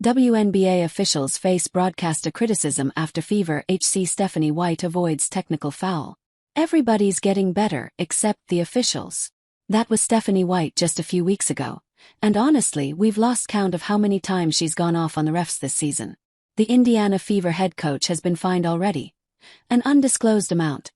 WNBA officials face broadcaster criticism after Fever HC Stephanie White avoids technical foul. Everybody's getting better except the officials. That was Stephanie White just a few weeks ago, and honestly we've lost count of how many times she's gone off on the refs this season. The Indiana Fever head coach has been fined already. An undisclosed amount.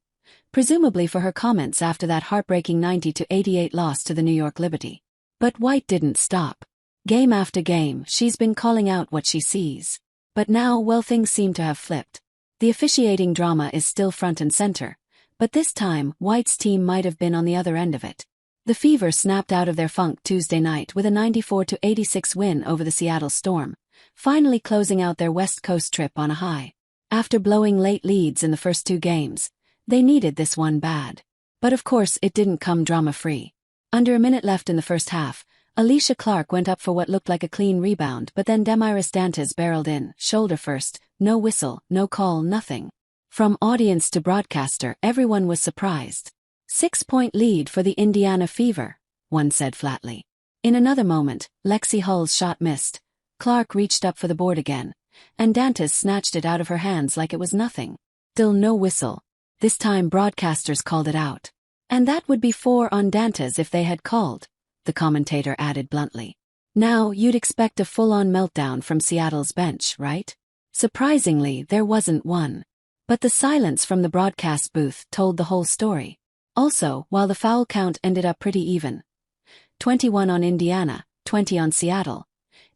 Presumably for her comments after that heartbreaking 90-88 loss to the New York Liberty. But White didn't stop. Game after game, she's been calling out what she sees. But now, well, things seem to have flipped. The officiating drama is still front and center, but this time, White's team might have been on the other end of it. The Fever snapped out of their funk Tuesday night with a 94-86 win over the Seattle Storm, finally closing out their West Coast trip on a high. After blowing late leads in the first two games, they needed this one bad. But of course it didn't come drama-free. Under a minute left in the first half, Alicia Clark went up for what looked like a clean rebound, but then Demiris Dantas barreled in, shoulder first, no whistle, no call, nothing. From audience to broadcaster, everyone was surprised. 6-point lead for the Indiana Fever, one said flatly. In another moment, Lexi Hull's shot missed. Clark reached up for the board again, and Dantas snatched it out of her hands like it was nothing. Still no whistle. This time broadcasters called it out. And that would be 4 on Dantas if they had called, the commentator added bluntly. Now, you'd expect a full-on meltdown from Seattle's bench, right? Surprisingly, there wasn't one. But the silence from the broadcast booth told the whole story. Also, while the foul count ended up pretty even, 21 on Indiana, 20 on Seattle,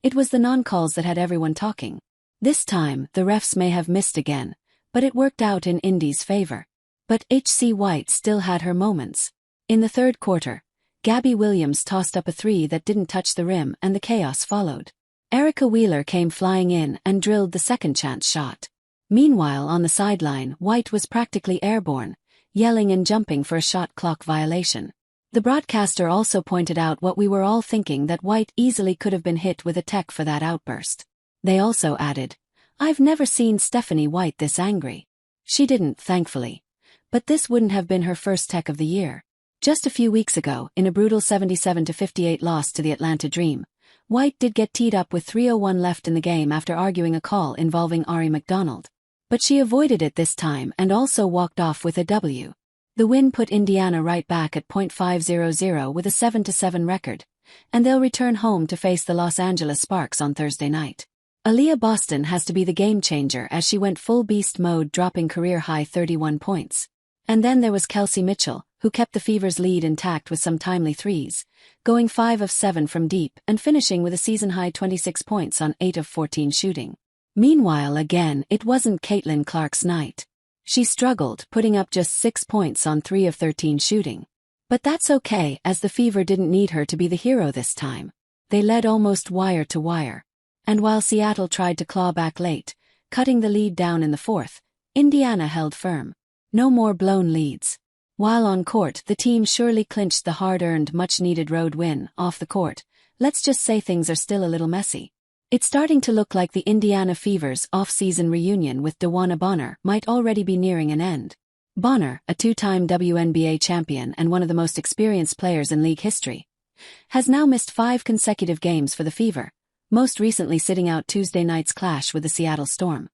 it was the non-calls that had everyone talking. This time, the refs may have missed again, but it worked out in Indy's favor. But HC White still had her moments. In the third quarter, Gabby Williams tossed up a three that didn't touch the rim and the chaos followed. Erica Wheeler came flying in and drilled the second chance shot. Meanwhile on the sideline, White was practically airborne, yelling and jumping for a shot clock violation. The broadcaster also pointed out what we were all thinking, that White easily could have been hit with a tech for that outburst. They also added, "I've never seen Stephanie White this angry." She didn't, thankfully. But this wouldn't have been her first tech of the year. Just a few weeks ago, in a brutal 77-58 loss to the Atlanta Dream, White did get teed up with 3:01 left in the game after arguing a call involving Ari McDonald. But she avoided it this time and also walked off with a W. The win put Indiana right back at .500 with a 7-7 record, and they'll return home to face the Los Angeles Sparks on Thursday night. Aaliyah Boston has to be the game changer as she went full beast mode, dropping career-high 31 points. And then there was Kelsey Mitchell, who kept the Fever's lead intact with some timely threes, going 5 of 7 from deep and finishing with a season-high 26 points on 8 of 14 shooting. Meanwhile again, it wasn't Caitlin Clark's night. She struggled, putting up just 6 points on 3 of 13 shooting. But that's okay, as the Fever didn't need her to be the hero this time. They led almost wire to wire. And while Seattle tried to claw back late, cutting the lead down in the fourth, Indiana held firm. No more blown leads. While on court, the team surely clinched the hard-earned, much-needed road win. Off the court, let's just say things are still a little messy. It's starting to look like the Indiana Fever's off-season reunion with DeWanna Bonner might already be nearing an end. Bonner, a two-time WNBA champion and one of the most experienced players in league history, has now missed 5 consecutive games for the Fever, most recently sitting out Tuesday night's clash with the Seattle Storm.